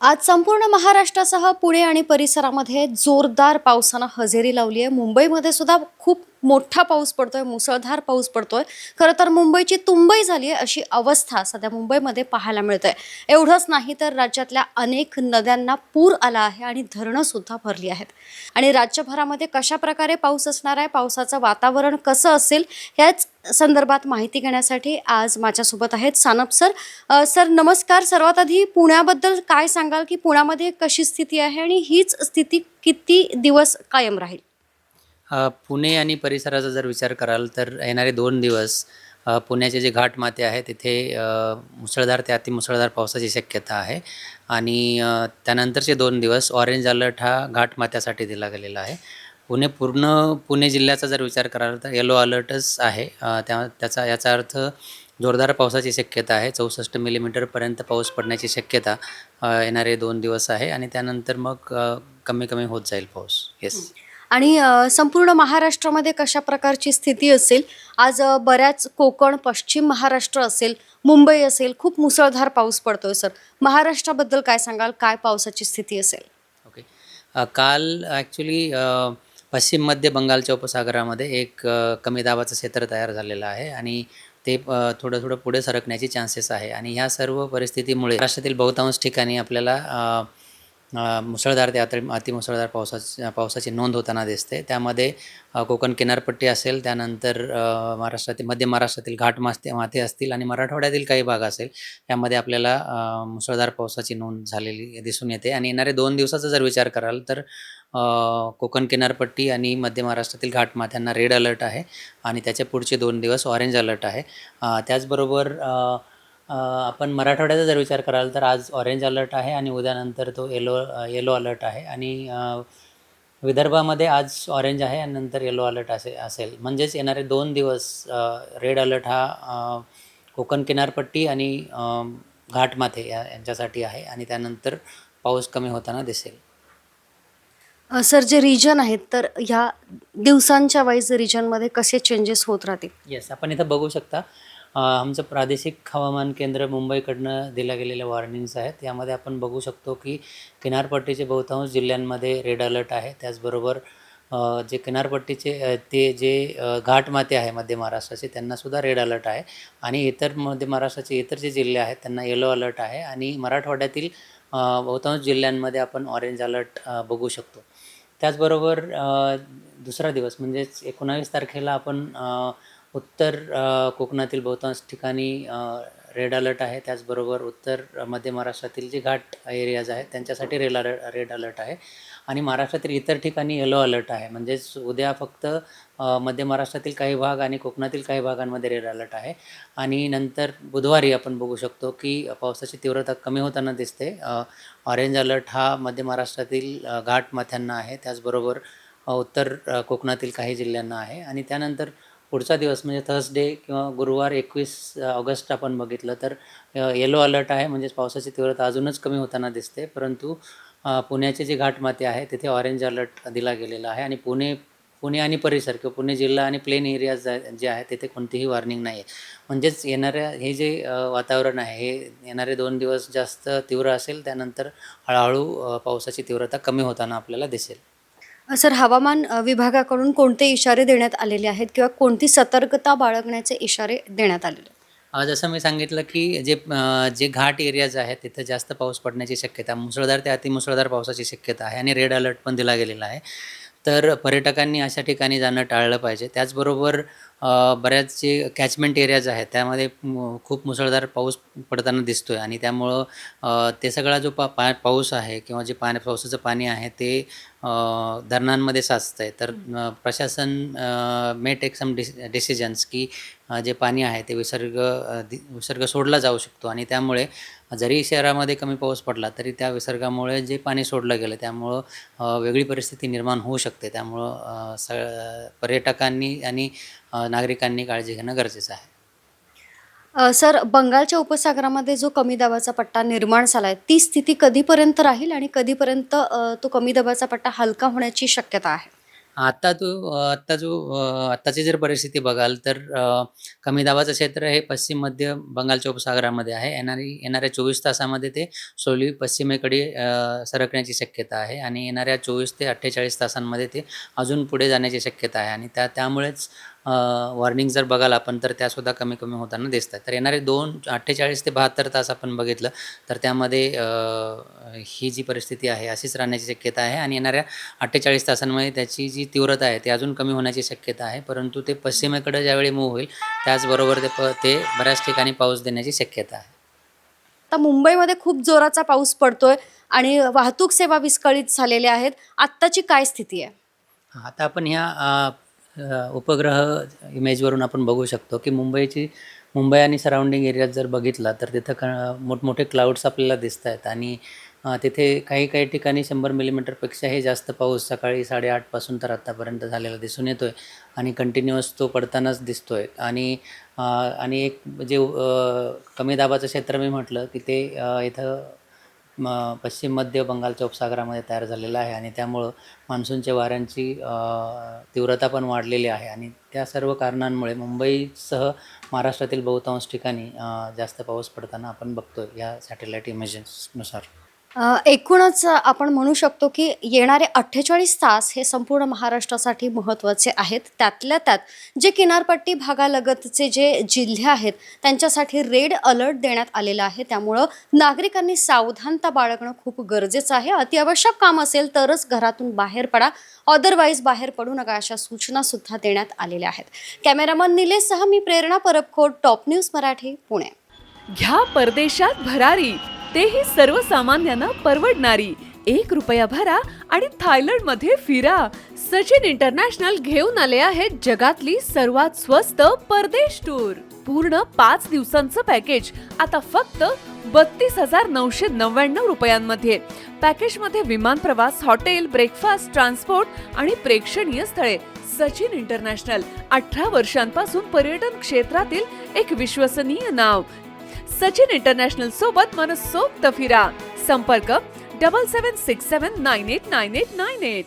आज संपूर्ण महाराष्ट्रासह पुणे आणि परिसरामध्ये जोरदार पावसानं हजेरी लावली आहे. मुंबईमध्ये सुद्धा खूप मोठा पाऊस पडतोय, मुसळधार पाऊस पडतोय. खरं तर मुंबईची तुंबई झाली आहे अशी अवस्था सध्या मुंबईमध्ये पाहायला मिळते. एवढंच नाही तर राज्यातल्या अनेक नद्यांना पूर आला आहे आणि धरणं सुद्धा भरली आहेत. आणि राज्यभरामध्ये कशा प्रकारे पाऊस असणार आहे, पावसाचं वातावरण कसं असेल, याच संदर्भात माहिती घेण्यासाठी आज माझ्यासोबत आहेत सानप सर. सर नमस्कार. सर्वात आधी पुण्याबद्दल काय सांगाल, की पुण्यामध्ये कशी स्थिती आहे आणि हीच स्थिती किती दिवस कायम राहील? पुणे आणि परिसराचा जर विचार कराल तर येणारे 2 दिवस पुण्याचे जे घाटमाथे आहे तिथे मुसळधार ते अतिमुसळधार पावसाची शक्यता आहे. आणि त्यानंतरचे 2 दिवस ऑरेंज अलर्ट हा घाटमाथ्यासाठी दिला गेलेला आहे. पूर्ण पुणे जिल्ह्याचा जर विचार कराल तर येलो अलर्टच आहे. याचा अर्थ जोरदार पावसाची शक्यता आहे. 64 मिलीमीटरपर्यंत पाऊस पडण्याची शक्यता येणारे 2 दिवस आहे. आणि त्यानंतर मग कमी कमी होत जाईल पाऊस. येस. आणि संपूर्ण महाराष्ट्रामध्ये कशा प्रकारची स्थिती असेल? आज बऱ्याच कोकण, पश्चिम महाराष्ट्र असेल, मुंबई असेल, खूप मुसळधार पाऊस पडतोय सर. महाराष्ट्राबद्दल काय सांगाल? काय पावसाची स्थिती असेल? ओके. काल ॲक्च्युली पश्चिम मध्य बंगालच्या उपसागरामध्ये एक कमी दाबाचं क्षेत्र तयार झालेलं आहे आणि ते थोडं पुढे सरकण्याची चान्सेस आहे. आणि ह्या सर्व परिस्थितीमुळे महाराष्ट्रातील बहुतांश ठिकाणी आपल्याला मुसळधार ते अतिमुसळधार पावसाची नोंद होताना दिसते. त्यामध्ये कोकण किनारपट्टी असेल, त्यानंतर मध्य महाराष्ट्रातील माथे असतील आणि मराठवाड्यातील काही भाग असेल, यामध्ये आपल्याला मुसळधार पावसाची नोंद झालेली दिसून येते. आणि येणारे 2 दिवसाचा जर विचार कराल तर कोकण किनारपट्टी आणि मध्य महाराष्ट्रातील घाटमाथ्यांना रेड अलर्ट आहे आणि त्याच्या पुढचे 2 दिवस ऑरेंज अलर्ट आहे. त्याचबरोबर आपण मराठवाड्याचा जर विचार कराल तर आज ऑरेंज अलर्ट आहे आणि उद्यानंतर तो येलो अलर्ट आहे. आणि विदर्भामध्ये आज ऑरेंज आहे आणि नंतर येलो अलर्ट असेल. म्हणजेच येणारे 2 दिवस रेड अलर्ट हा कोकण किनारपट्टी आणि घाटमाथे यांच्यासाठी आहे आणि त्यानंतर पाऊस कमी होताना दिसेल. सर जे रिजन आहेत, तर ह्या दिवसांच्या वाईज रिजनमध्ये कसे चेंजेस होत राहतील? येस, आपण इथं बघू शकता. आमचं प्रादेशिक हवामान केंद्र मुंबईकडनं दिल्या गेलेल्या वॉर्निंग्स आहेत. यामध्ये आपण बघू शकतो की किनारपट्टीचे बहुतांश जिल्ह्यांमध्ये रेड अलर्ट आहे. त्याचबरोबर जे किनारपट्टीचे ते जे घाटमाथे आहे मध्य महाराष्ट्राचे, त्यांनासुद्धा रेड अलर्ट आहे. आणि मध्य महाराष्ट्राचे इतर जे जिल्हे आहेत त्यांना येलो अलर्ट आहे. आणि मराठवाड्यातील बहुतांश जिल्ह्यांमध्ये आपण ऑरेंज अलर्ट बघू शकतो. त्याचबरोबर दुसरा दिवस म्हणजेच 19 तारखेला आपण उत्तर कोकणातील बहुतांश ठिकाणी रेड अलर्ट आहे. त्याचबरोबर उत्तर मध्य महाराष्ट्रातील जे घाट एरियाज आहेत त्यांच्यासाठी रेड अलर्ट आहे. आणि महाराष्ट्रातील इतर ठिकाणी येलो अलर्ट आहे. म्हणजेच उद्या फक्त मध्य महाराष्ट्रातील काही भाग आणि कोकणातील काही भागांमध्ये रेड अलर्ट आहे. आणि नंतर बुधवारी आपण बघू शकतो की पावसाची तीव्रता कमी होताना दिसते. ऑरेंज अलर्ट हा मध्य महाराष्ट्रातील घाटमाथ्यांना आहे. त्याचबरोबर उत्तर कोकणातील काही जिल्ह्यांना आहे. आणि त्यानंतर पुढचा दिवस म्हणजे थर्सडे किंवा गुरुवार 21 ऑगस्ट आपण बघितलं तर येलो अलर्ट आहे. म्हणजेच पावसाची तीव्रता अजूनच कमी होताना दिसते. परंतु पुण्याचे जे घाटमाथे आहे तिथे ऑरेंज अलर्ट दिला गेलेला आहे. आणि पुणे आणि परिसर किंवा पुणे जिल्हा आणि प्लेन एरियाज जे आहेत तिथे कोणतीही वॉर्निंग नाही आहे. म्हणजेच हे जे वातावरण आहे हे येणारे 2 दिवस जास्त तीव्र असेल. त्यानंतर हळूहळू पावसाची तीव्रता कमी होताना आपल्याला दिसेल. सर हवामान विभागाकडून कोणते इशारे देण्यात आलेले आहेत किंवा कोणती सतर्कता बाळगण्याचे इशारे देण्यात आलेले आहेत? जसं मी सांगितलं की जे घाट एरियाज आहेत तिथे जास्त पाऊस पडण्याची शक्यता, मुसळधार ते अतिमुसळधार पावसाची शक्यता आहे. आणि रेड अलर्ट पण दिला गेलेला आहे. तर पर्यटकांनी अशा ठिकाणी जाणं टाळलं पाहिजे. त्याचबरोबर बऱ्याच जे कॅचमेंट एरियाज आहेत त्यामध्ये खूप मुसळधार पाऊस पडताना दिसतो आहे. आणि त्यामुळं ते सगळा जो पाऊस आहे किंवा जे पावसाचं पाणी आहे ते धरणांमध्ये साचतं आहे. तर प्रशासन मे टेक सम डिसिजन्स की जे पाणी आहे ते विसर्ग सोडला जाऊ शकतो. आणि त्यामुळे जरी शहरामध्ये कमी पाऊस पडला तरी त्या विसर्गामुळे जे पाणी सोडलं गेलं त्यामुळं वेगळी परिस्थिती निर्माण होऊ शकते. त्यामुळं पर्यटकांनी आणि नागरिकांनी काळजी घेणं गरजेचं आहे. सर बंगालच्या उपसागरामध्ये जो कमी दाबाचा पट्टा निर्माण झाला आहे, ती स्थिती कधीपर्यंत राहील आणि कधीपर्यंत तो कमी दाबाचा पट्टा हलका होण्याची शक्यता आहे? आत्ताची जर परिस्थिती बघाल तर कमी दाबाचं क्षेत्र हे पश्चिम मध्य बंगालच्या उपसागरामध्ये आहे. येणाऱ्या 24 तासामध्ये ते slowly पश्चिमेकडे सरकण्याची शक्यता आहे आणि येणाऱ्या 24 ते 48 तासांमध्ये ते अजून पुढे जाण्याची शक्यता आहे आणि त्यामुळेच वॉर्निंग जर बघाल आपण तर त्यासुद्धा कमी कमी होताना दिसत आहेत. तर येणारे 48 ते 72 तास आपण बघितलं तर त्यामध्ये ही जी परिस्थिती आहे अशीच राहण्याची शक्यता आहे आणि येणाऱ्या 48 तासांमध्ये त्याची जी तीव्रता आहे ती अजून कमी होण्याची शक्यता आहे. परंतु ते पश्चिमेकडे ज्यावेळी मूव्ह होईल त्याचबरोबर ते बऱ्याच ठिकाणी पाऊस देण्याची शक्यता आहे. आता मुंबईमध्ये खूप जोराचा पाऊस पडतोय आणि वाहतूक सेवा विस्कळीत झालेल्या आहेत. आत्ताची काय स्थिती आहे? आता आपण ह्या उपग्रह इमेजवरून आपण बघू शकतो की मुंबई आणि सराउंडिंग एरियात जर बघितला तर तिथं मोठमोठे क्लाउड्स आपल्याला दिसत आहेत आणि तिथे काही ठिकाणी 100 मिलीमीटरपेक्षाही जास्त पाऊस सकाळी 8:30 पासून तर आत्तापर्यंत झालेला दिसून येतो आहे आणि कंटिन्युअस तो पडतानाच दिसतो आहे आणि एक जे कमी दाबाचं क्षेत्र मी म्हटलं की ते इथं पश्चिम मध्य बंगालच्या उपसागरामध्ये तयार झालेलं आहे आणि त्यामुळं मान्सूनच्या वाऱ्यांची तीव्रता पण वाढलेली आहे आणि त्या सर्व कारणांमुळे मुंबईसह महाराष्ट्रातील बहुतांश ठिकाणी जास्त पाऊस पडताना आपण बघतोय या सॅटेलाईट इमेजेसनुसार. एकूणच आपण म्हणू शकतो की येणारे 48 तास हे संपूर्ण महाराष्ट्रासाठी महत्त्वाचे आहेत. त्यातल्या त्यात जे किनारपट्टी भागालगतचे जे जिल्हे आहेत त्यांच्यासाठी रेड अलर्ट देण्यात आलेला आहे. त्यामुळं नागरिकांनी सावधानता बाळगणं खूप गरजेचं आहे. अतिआवश्यक काम असेल तरच घरातून बाहेर पडा, अदरवाईज बाहेर पडू नका अशा सूचनासुद्धा देण्यात आलेल्या आहेत. कॅमेरामन निलेशसह मी प्रेरणा परबखोड, टॉप न्यूज मराठी, पुणे. घ्या परदेशात भरारी, तेही सर्वसामान्यांना परवडणारी. ₹1 भरा आणि थायलंडमध्ये फिरा. सचिन इंटरनॅशनल घेऊन आले आहेत जगातली सर्वात स्वस्त परदेश टूर. पूर्ण 5 दिवसांचं पॅकेज आता फक्त ₹32,999 पॅकेजमध्ये विमान प्रवास, हॉटेल, ब्रेकफास्ट, ट्रान्सपोर्ट आणि प्रेक्षणीय स्थळे. सचिन इंटरनॅशनल 18 वर्षांपासून पर्यटन क्षेत्रातील एक विश्वसनीय नाव. सचिन इंटरनॅशनल सोबत मनसोक्त फिरा. संपर्क 7767989898.